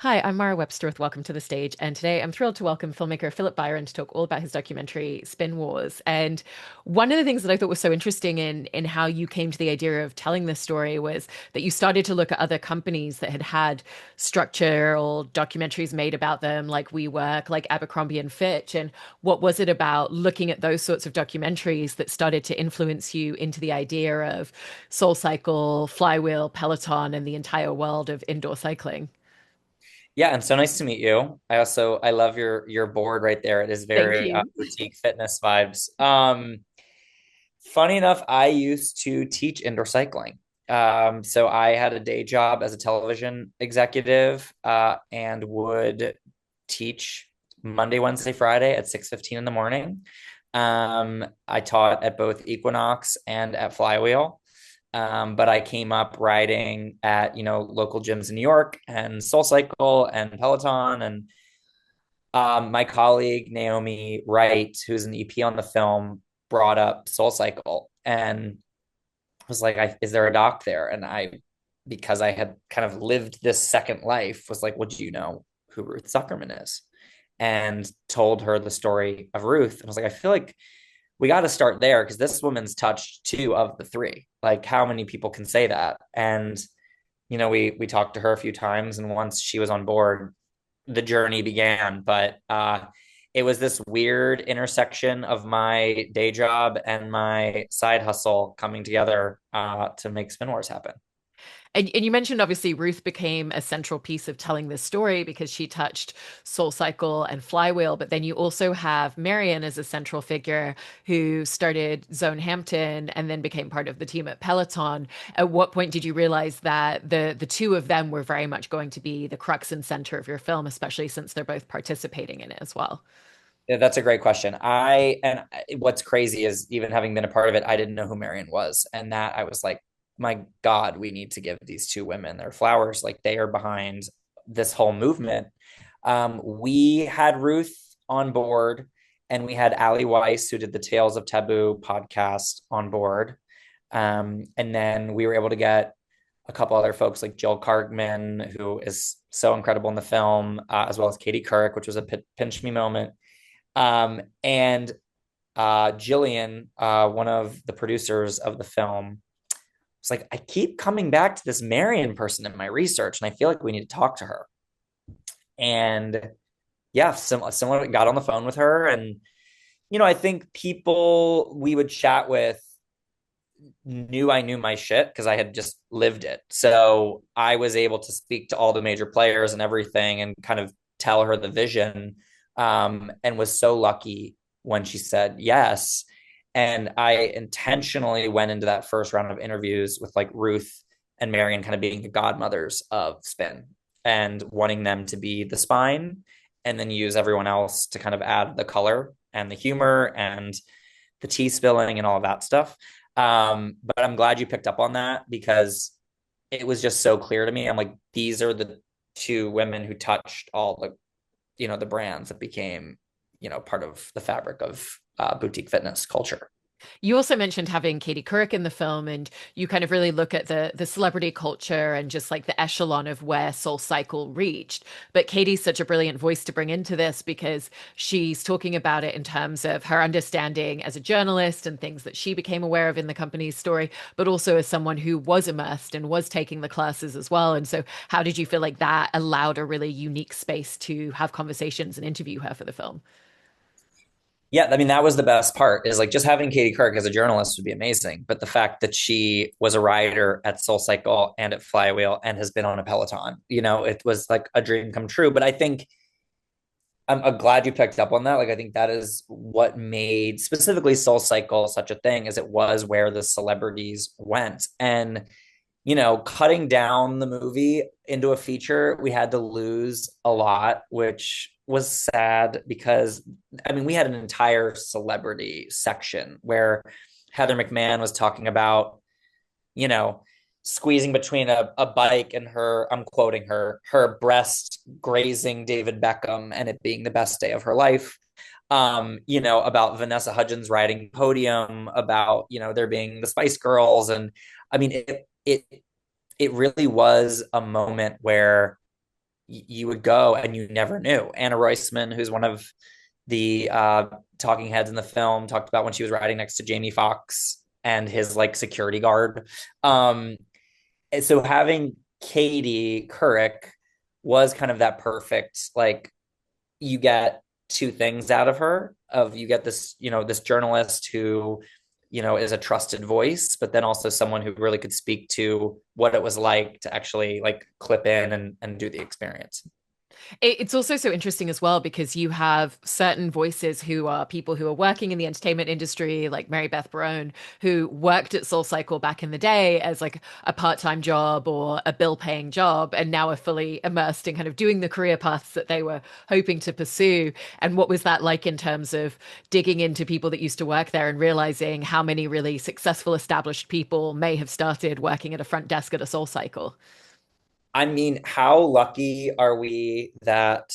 Hi, I'm Mara Webster with Welcome to the Stage, and today I'm thrilled to welcome filmmaker Philip Byron to talk all about his documentary Spin Wars. And one of the things that I thought was so interesting in how you came to the idea of telling this story was that you started to look at other companies that had had structural documentaries made about them, like WeWork, like Abercrombie and Fitch. And what was it about looking at those sorts of documentaries that started to influence you into the idea of SoulCycle, Flywheel, Peloton, and the entire world of indoor cycling? Yeah, and so nice to meet you. I love your board right there. It is Thank very you. boutique fitness vibes. Funny enough, I used to teach indoor cycling. So I had a day job as a television executive, and would teach Monday, Wednesday, Friday at 6:15 in the morning. I taught at both Equinox and at Flywheel. But I came up riding at, local gyms in New York and SoulCycle and Peloton. And my colleague, Naomi Wright, who's an EP on the film, brought up SoulCycle and was like, is there a doc there? And because I had kind of lived this second life, was like, well, do you know who Ruth Zuckerman is? And told her the story of Ruth. And I was like, I feel like we got to start there because this woman's touched two of the three. Like, how many people can say that? And we talked to her a few times, and once she was on board, the journey began. But it was this weird intersection of my day job and my side hustle coming together to make Spin Wars happen. And you mentioned obviously Ruth became a central piece of telling this story because she touched Soul Cycle and Flywheel, but then you also have Marion as a central figure who started Zone Hampton and then became part of the team at Peloton. At what point did you realize that the two of them were very much going to be the crux and center of your film, especially since they're both participating in it as well? Yeah, that's a great question. What's crazy is, even having been a part of it, I didn't know who Marion was. And that I was like, my God, we need to give these two women their flowers. Like, they are behind this whole movement. We had Ruth on board, and we had Ali Weiss, who did the Tales of Taboo podcast, on board. And then we were able to get a couple other folks like Jill Kargman, who is so incredible in the film, as well as Katie Couric, which was a pinch me moment. And Jillian, one of the producers of the film, was like, I keep coming back to this Marion person in my research, and I feel like we need to talk to her. And yeah, similar, got on the phone with her. And, I think people we would chat with knew I knew my shit because I had just lived it. So I was able to speak to all the major players and everything and kind of tell her the vision, and was so lucky when she said yes. And I intentionally went into that first round of interviews with like Ruth and Marion kind of being the godmothers of spin and wanting them to be the spine, and then use everyone else to kind of add the color and the humor and the tea spilling and all of that stuff. But I'm glad you picked up on that because it was just so clear to me. I'm like, these are the two women who touched all the brands that became, part of the fabric of boutique fitness culture. You also mentioned having Katie Couric in the film, and you kind of really look at the celebrity culture and just like the echelon of where Soul Cycle reached. But Katie's such a brilliant voice to bring into this because she's talking about it in terms of her understanding as a journalist and things that she became aware of in the company's story, but also as someone who was immersed and was taking the classes as well. And so, how did you feel like that allowed a really unique space to have conversations and interview her for the film? Yeah, I mean, that was the best part, is like, just having Katie Couric as a journalist would be amazing. But the fact that she was a rider at SoulCycle and at Flywheel and has been on a Peloton, it was like a dream come true. But I think I'm glad you picked up on that. Like, I think that is what made specifically SoulCycle such a thing, is it was where the celebrities went. And, cutting down the movie into a feature, we had to lose a lot, which was sad because, I mean, we had an entire celebrity section where Heather McMahon was talking about, you know, squeezing between a bike and I'm quoting her breast grazing David Beckham and it being the best day of her life. About Vanessa Hudgens riding podium, about, there being the Spice Girls. And I mean, it really was a moment where, you would go and you never knew. Anna Roisman, who's one of the talking heads in the film, talked about when she was riding next to Jamie Foxx and his like security guard. And so having Katie Couric was kind of that perfect, like, you get two things out of her. Of you get this, this journalist who, is a trusted voice, but then also someone who really could speak to what it was like to actually like clip in and do the experience. It's also so interesting as well because you have certain voices who are people who are working in the entertainment industry, like Mary Beth Barone, who worked at SoulCycle back in the day as like a part-time job or a bill-paying job, and now are fully immersed in kind of doing the career paths that they were hoping to pursue. And what was that like in terms of digging into people that used to work there and realizing how many really successful established people may have started working at a front desk at a SoulCycle? I mean, how lucky are we that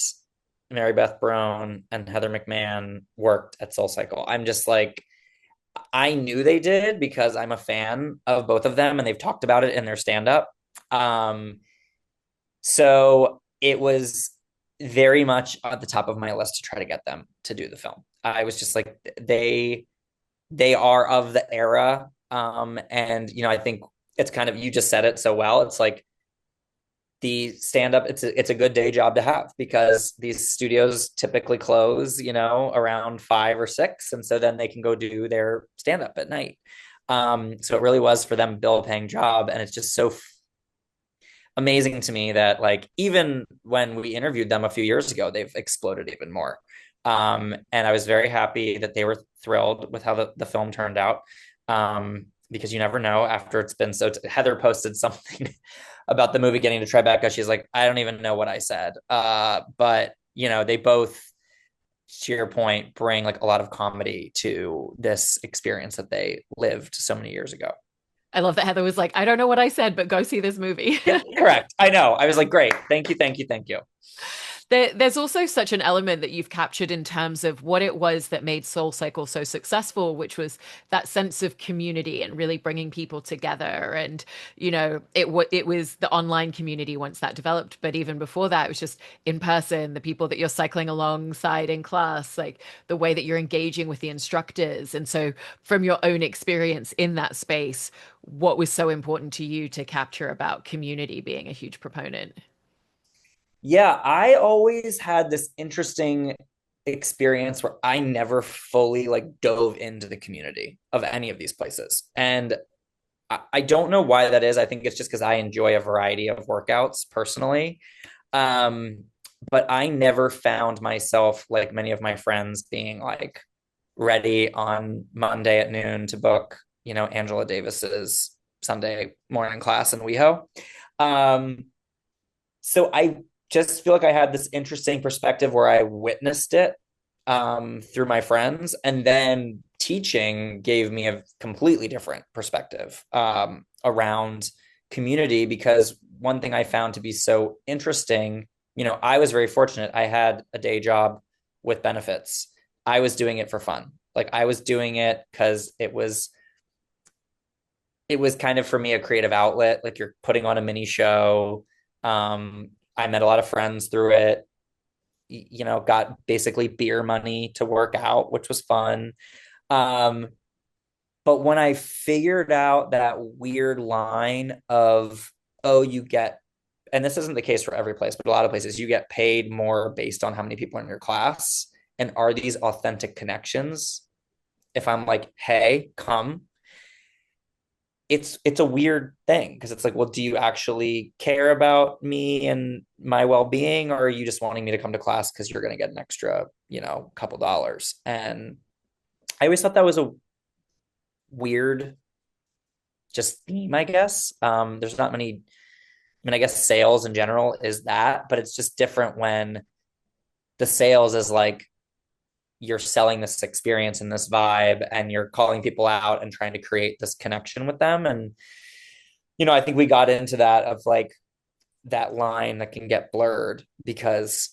Mary Beth Barone and Heather McMahon worked at SoulCycle? I'm just like, I knew they did because I'm a fan of both of them and they've talked about it in their stand up. Um, so it was very much at the top of my list to try to get them to do the film. I was just like, they are of the era. And I think it's kind of, you just said it so well. It's like the stand up, it's a good day job to have because these studios typically close, around 5 or 6. And so then they can go do their stand up at night. So it really was for them a bill paying job. And it's just so amazing to me that like even when we interviewed them a few years ago, they've exploded even more. And I was very happy that they were thrilled with how the film turned out. Because you never know after it's been so Heather posted something about the movie getting to Tribeca. She's like, I don't even know what I said. But they both, to your point, bring like a lot of comedy to this experience that they lived so many years ago. I love that Heather was like, I don't know what I said, but go see this movie. Yeah, correct. I know. I was like, great. Thank you. Thank you. Thank you. There's also such an element that you've captured in terms of what it was that made SoulCycle so successful, which was that sense of community and really bringing people together. And it was the online community once that developed, but even before that, it was just in person, the people that you're cycling alongside in class, like the way that you're engaging with the instructors. And so, from your own experience in that space, what was so important to you to capture about community being a huge proponent? Yeah, I always had this interesting experience where I never fully like dove into the community of any of these places. And I don't know why that is. I think it's just because I enjoy a variety of workouts personally. Um, but I never found myself like many of my friends being like ready on Monday at noon to book, Angela Davis's Sunday morning class in WeHo. Um, so I just feel like I had this interesting perspective where I witnessed it through my friends, and then teaching gave me a completely different perspective around community. Because one thing I found to be so interesting, I was very fortunate. I had a day job with benefits. I was doing it for fun. Like I was doing it because it was kind of for me a creative outlet. Like you're putting on a mini show. I met a lot of friends through it, got basically beer money to work out, which was fun. Um, but when I figured out that weird line of, oh, you get, and this isn't the case for every place, but a lot of places, you get paid more based on how many people are in your class. And are these authentic connections? If I'm like, hey, come, it's a weird thing because it's like, well, do you actually care about me and my well-being, or are you just wanting me to come to class because you're going to get an extra, couple dollars? And I always thought that was a weird just theme, I guess. There's not many. I mean, I guess sales in general is that, but it's just different when the sales is like you're selling this experience and this vibe and you're calling people out and trying to create this connection with them. And I think we got into that of like that line that can get blurred because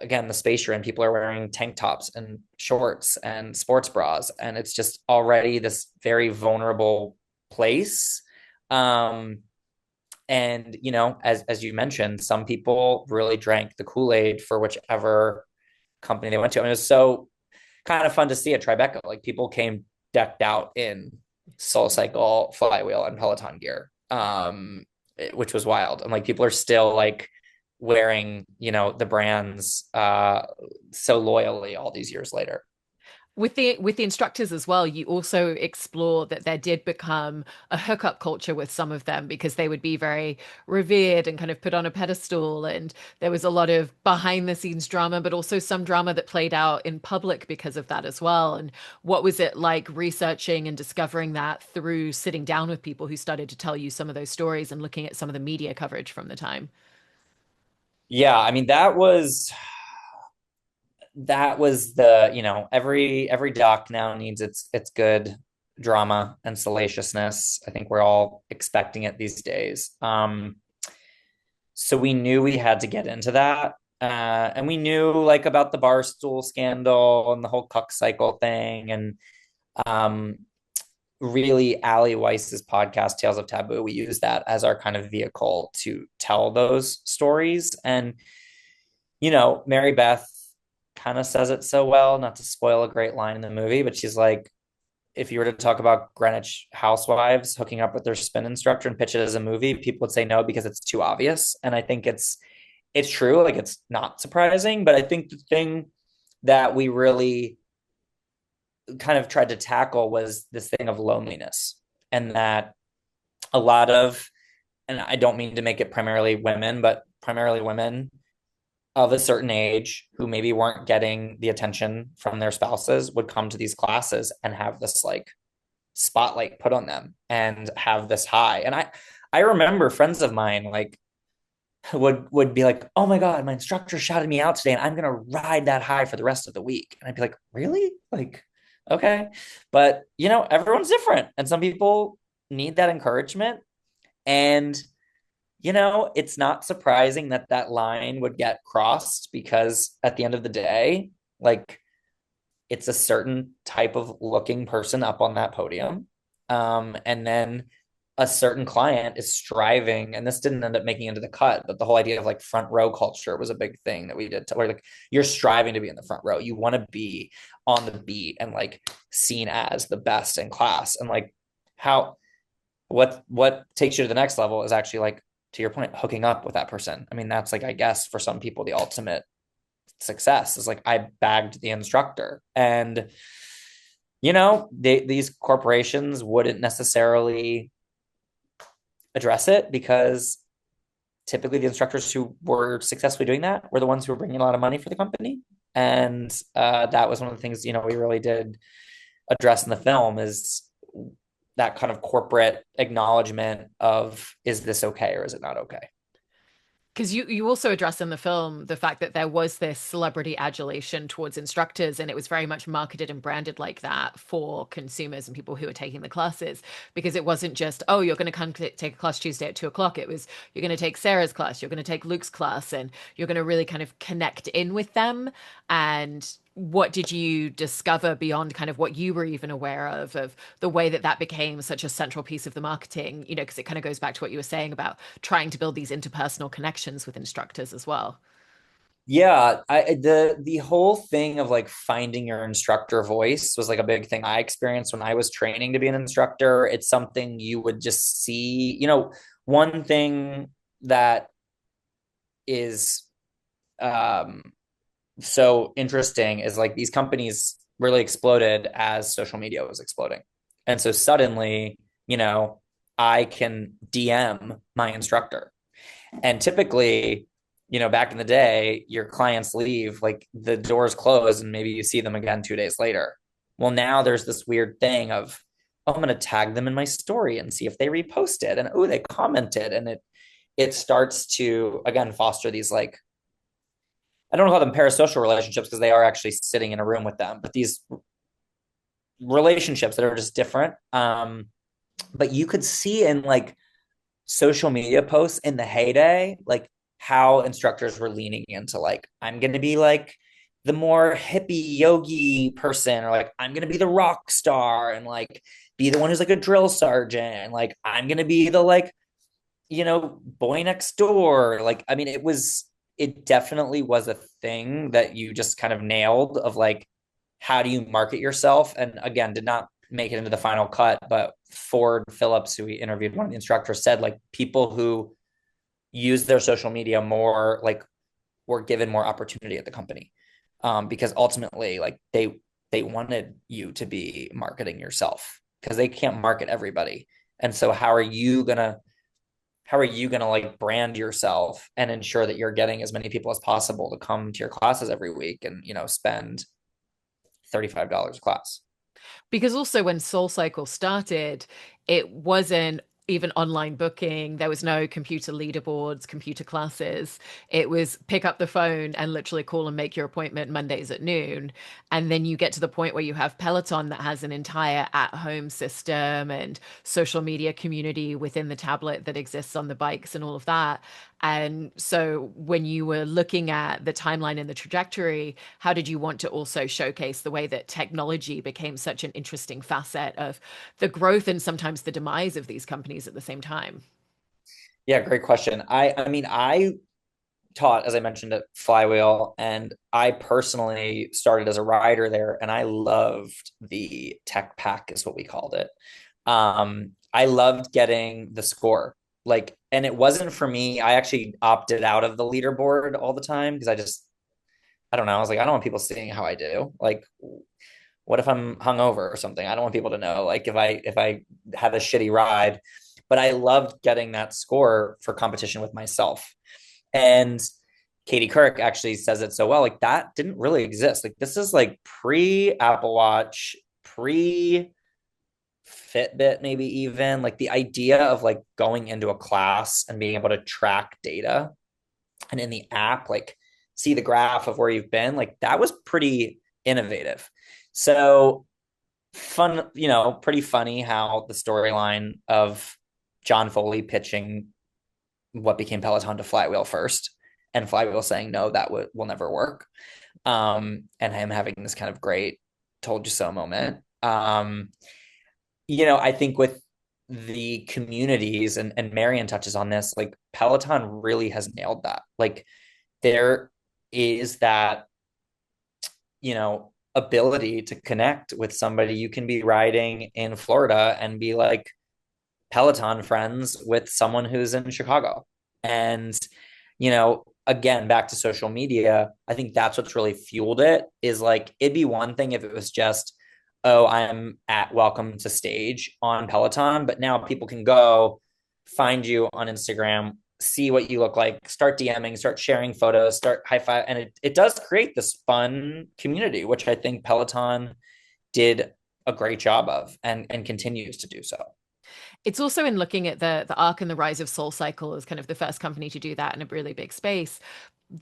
again, the space you're in, people are wearing tank tops and shorts and sports bras, and it's just already this very vulnerable place. And, as you mentioned, some people really drank the Kool-Aid for whichever company they went to. I mean, it was so kind of fun to see at Tribeca. Like people came decked out in SoulCycle, Flywheel, and Peloton gear, which was wild. And like people are still like wearing, the brands so loyally all these years later. With the instructors as well, you also explore that there did become a hookup culture with some of them because they would be very revered and kind of put on a pedestal, and there was a lot of behind the scenes drama, but also some drama that played out in public because of that as well. And what was it like researching and discovering that through sitting down with people who started to tell you some of those stories and looking at some of the media coverage from the time? Yeah, I mean that was the, every doc now needs its good drama and salaciousness. I think we're all expecting it these days. So we knew we had to get into that. And we knew like about the Barstool scandal and the whole cuck cycle thing. And um, really, Ali Weiss's podcast, Tales of Taboo, we use that as our kind of vehicle to tell those stories. And, Mary Beth kind of says it so well, not to spoil a great line in the movie, but she's like, if you were to talk about Greenwich housewives hooking up with their spin instructor and pitch it as a movie, people would say no because it's too obvious. And I think it's true, like it's not surprising, but I think the thing that we really kind of tried to tackle was this thing of loneliness, and that a lot of, and I don't mean to make it primarily women, but primarily women of a certain age who maybe weren't getting the attention from their spouses would come to these classes and have this like spotlight put on them and have this high. And I remember friends of mine like would be like, "Oh my God, my instructor shouted me out today and I'm gonna ride that high for the rest of the week." And I'd be like, "Really?" Like, okay. But everyone's different. And some people need that encouragement. And it's not surprising that that line would get crossed because at the end of the day, like it's a certain type of looking person up on that podium. And then a certain client is striving, and this didn't end up making into the cut, but the whole idea of like front row culture was a big thing that we did, where like you're striving to be in the front row. You want to be on the beat and like seen as the best in class. And like how what takes you to the next level is actually like, to your point, hooking up with that person. I mean, that's like, I guess for some people, the ultimate success is like, I bagged the instructor. And, these corporations wouldn't necessarily address it because typically the instructors who were successfully doing that were the ones who were bringing a lot of money for the company. And that was one of the things, we really did address in the film, is that kind of corporate acknowledgement of, is this okay or is it not okay? Because you also address in the film the fact that there was this celebrity adulation towards instructors, and it was very much marketed and branded like that for consumers and people who are taking the classes. Because it wasn't just, oh, you're going to come take a class Tuesday at 2 o'clock. It was, you're going to take Sarah's class, you're going to take Luke's class, and you're going to really kind of connect in with them. And what did you discover beyond kind of what you were even aware of the way that that became such a central piece of the marketing, because it kind of goes back to what you were saying about trying to build these interpersonal connections with instructors as well. Yeah, the whole thing of like finding your instructor voice was like a big thing I experienced when I was training to be an instructor. It's something you would just see, one thing that is um so interesting is like these companies really exploded as social media was exploding. And so suddenly, I can DM my instructor. And typically, back in the day, your clients leave, like the doors close, and maybe you see them again 2 days later. Well, now there's this weird thing of, oh, I'm going to tag them in my story and see if they repost it. And oh, they commented. And it starts to, again, foster these like, I don't know how them parasocial relationships because they are actually sitting in a room with them, but these relationships that are just different. But you could see in like social media posts in the heyday, like how instructors were leaning into like, I'm going to be like the more hippie yogi person, or like, I'm going to be the rock star and like be the one who's like a drill sergeant. And like, I'm going to be the like boy next door. Like, I mean, it definitely was a thing that you just kind of nailed of like, how do you market yourself? And again, did not make it into the final cut, but Ford Phillips, who we interviewed, one of the instructors, said like people who use their social media more, like were given more opportunity at the company. Because ultimately, like they wanted you to be marketing yourself because they can't market everybody. And so how are you gonna like brand yourself and ensure that you're getting as many people as possible to come to your classes every week and spend $35 a class? Because also when SoulCycle started, it wasn't even online booking. There was no computer leaderboards, computer classes. It was pick up the phone and literally call and make your appointment Mondays at noon. And then you get to the point where you have Peloton that has an entire at-home system and social media community within the tablet that exists on the bikes and all of that. And so when you were looking at the timeline and the trajectory, how did you want to also showcase the way that technology became such an interesting facet of the growth and sometimes the demise of these companies at the same time? Yeah, great question. I mean, I taught, as I mentioned, at Flywheel, and I personally started as a rider there, and I loved the tech pack, is what we called it. I loved getting the score. Like, and it wasn't for me. I actually opted out of the leaderboard all the time because I don't know. I was like, I don't want people seeing how I do. Like, what if I'm hungover or something? I don't want people to know. Like, if I have a shitty ride, but I loved getting that score for competition with myself. And Katie Couric actually says it so well. Like that didn't really exist. Like this is like pre Apple Watch, pre Fitbit, maybe even like the idea of like going into a class and being able to track data and in the app, like see the graph of where you've been. Like that was pretty innovative. So fun, pretty funny how the storyline of John Foley pitching what became Peloton to Flywheel first, and Flywheel saying no, that will never work. And him having this kind of great "told you so" moment. I think with the communities, and Marion touches on this, like Peloton really has nailed that. Like there is that ability to connect with somebody. You can be riding in Florida and be like Peloton friends with someone who's in Chicago. And, again, back to social media, I think that's what's really fueled it is like, it'd be one thing if it was just, oh, I'm at Welcome to Stage on Peloton, but now people can go find you on Instagram, see what you look like, start DMing, start sharing photos, start high five. And it does create this fun community, which I think Peloton did a great job of and continues to do so. It's also in looking at the arc and the rise of SoulCycle as kind of the first company to do that in a really big space.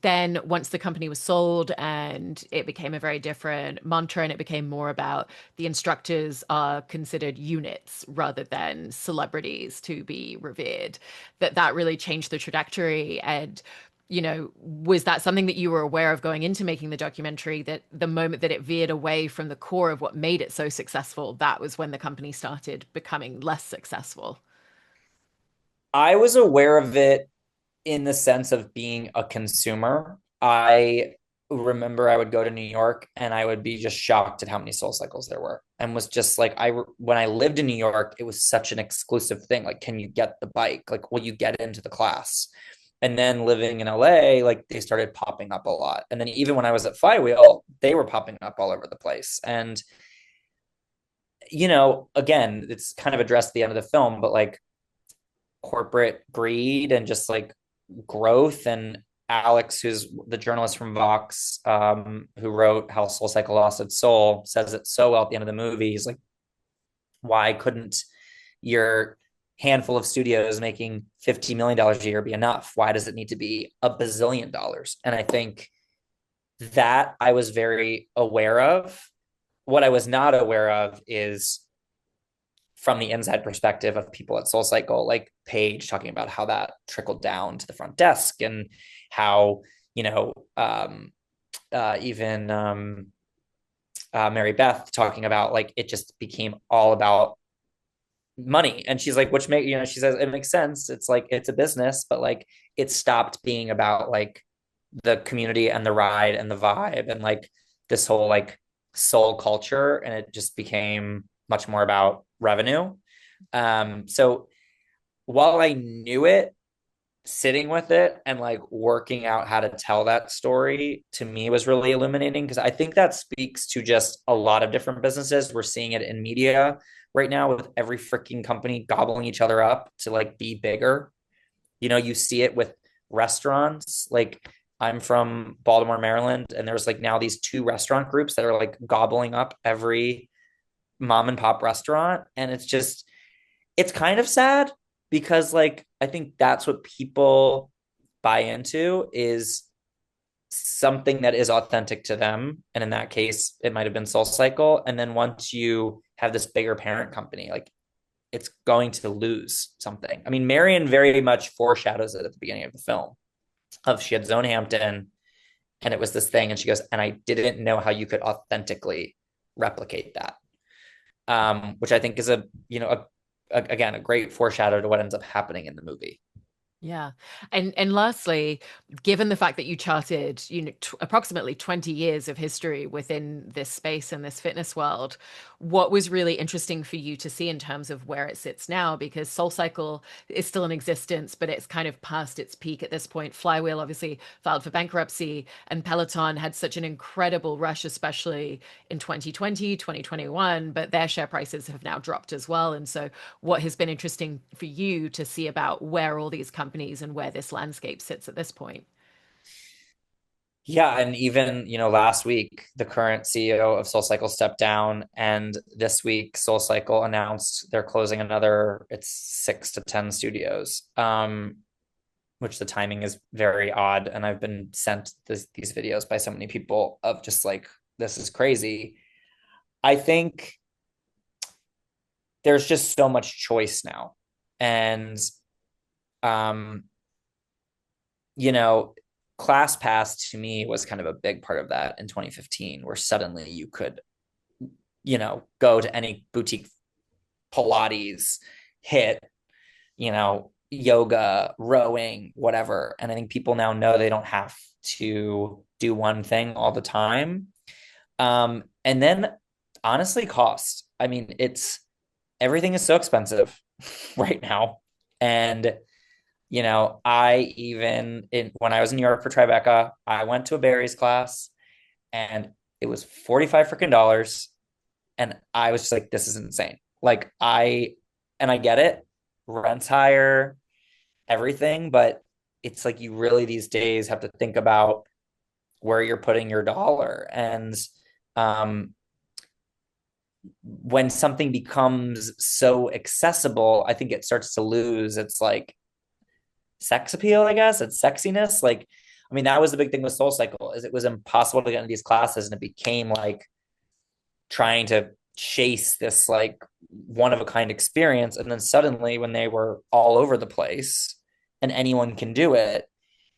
Then once the company was sold and it became a very different mantra and it became more about the instructors are considered units rather than celebrities to be revered, that really changed the trajectory. And was that something that you were aware of going into making the documentary, that the moment that it veered away from the core of what made it so successful, that was when the company started becoming less successful? I was aware of it in the sense of being a consumer. I remember I would go to New York and I would be just shocked at how many Soul Cycles there were, and was just like, when I lived in New York, it was such an exclusive thing. Like, can you get the bike? Like, will you get into the class? And then living in LA, like they started popping up a lot. And then even when I was at Flywheel, they were popping up all over the place. And, again, it's kind of addressed at the end of the film, but like corporate greed and just like growth. And Alex, who's the journalist from Vox, who wrote How SoulCycle Lost Its Soul, says it so well at the end of the movie. He's like, why couldn't your handful of studios making $50 million a year be enough? Why does it need to be $1 billion? And I think that I was very aware of. What I was not aware of is from the inside perspective of people at SoulCycle, like Paige talking about how that trickled down to the front desk, and how, even Mary Beth talking about like it just became all about money. And she's like, which make, she says it makes sense. It's like, it's a business, but like it stopped being about like the community and the ride and the vibe and like this whole like soul culture. And it just became much more about revenue. So while I knew it, sitting with it and like working out how to tell that story to me was really illuminating, because I think that speaks to just a lot of different businesses. We're seeing it in media right now with every freaking company gobbling each other up to like be bigger. You see it with restaurants. Like, I'm from Baltimore, Maryland, and there's like now these two restaurant groups that are like gobbling up every mom and pop restaurant. And it's kind of sad, because like I think that's what people buy into, is something that is authentic to them. And in that case, it might have been SoulCycle. And then once you have this bigger parent company, like it's going to lose something. I mean, Marion very much foreshadows it at the beginning of the film. Of She had Zone Hampton, and it was this thing, and she goes, and I didn't know how you could authentically replicate that. Which I think is again, a great foreshadow to what ends up happening in the movie. Yeah. And lastly, given the fact that you charted, approximately 20 years of history within this space and this fitness world, what was really interesting for you to see in terms of where it sits now? Because SoulCycle is still in existence, but it's kind of past its peak at this point. Flywheel obviously filed for bankruptcy, and Peloton had such an incredible rush, especially in 2020, 2021, but their share prices have now dropped as well. And so what has been interesting for you to see about where all these companies and where this landscape sits at this point? Yeah, and even, last week, the current CEO of SoulCycle stepped down, and this week SoulCycle announced they're closing another, it's 6 to 10 studios, which the timing is very odd. And I've been sent these videos by so many people of just like, this is crazy. I think there's just so much choice now. And, um, you know, ClassPass to me was kind of a big part of that in 2015, where suddenly you could, go to any boutique Pilates, hit, yoga, rowing, whatever. And I think people now know they don't have to do one thing all the time. And then honestly, cost. I mean, everything is so expensive right now. And when I was in New York for Tribeca, I went to a Barry's class, and it was 45 freaking dollars. And I was just like, this is insane. Like, I get it, rent's higher, everything, but it's like, you really these days have to think about where you're putting your dollar. And um, when something becomes so accessible, I think it starts to lose its like sex appeal, I guess. It's sexiness. Like, I mean, that was the big thing with SoulCycle, is it was impossible to get into these classes, and it became like trying to chase this like one of a kind experience. And then suddenly, when they were all over the place and anyone can do it,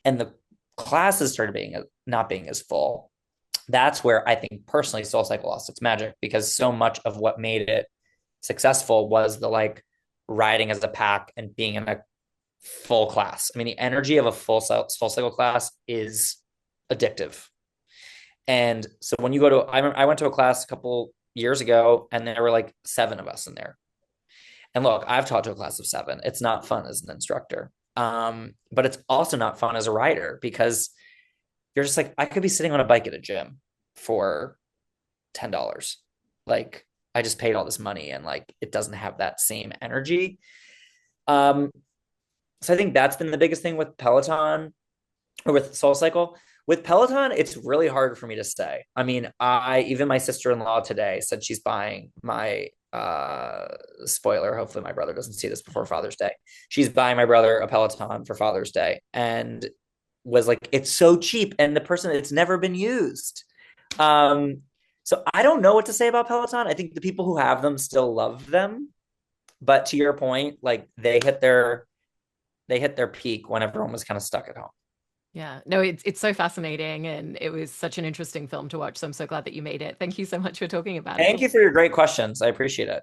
and the classes started not being as full, that's where I think personally SoulCycle lost its magic, because so much of what made it successful was the like riding as a pack and being in a full class. I mean, the energy of a SoulCycle class is addictive. And so when you go to, I went to a class a couple years ago, and there were like 7 of us in there. And look, I've taught to a class of 7. It's not fun as an instructor. But it's also not fun as a rider, because you're just like, I could be sitting on a bike at a gym for $10. Like, I just paid all this money, and like, it doesn't have that same energy. So I think that's been the biggest thing with Peloton, or with SoulCycle. With Peloton, it's really hard for me to say. I mean, even my sister-in-law today said she's buying my spoiler. Hopefully my brother doesn't see this before Father's Day. She's buying my brother a Peloton for Father's Day, and was like, it's so cheap, and the person, it's never been used. So I don't know what to say about Peloton. I think the people who have them still love them. But to your point, like, they hit their peak when everyone was kind of stuck at home. Yeah, no, it's so fascinating, and it was such an interesting film to watch. So I'm so glad that you made it. Thank you so much for talking about it. Thank you for your great questions. I appreciate it.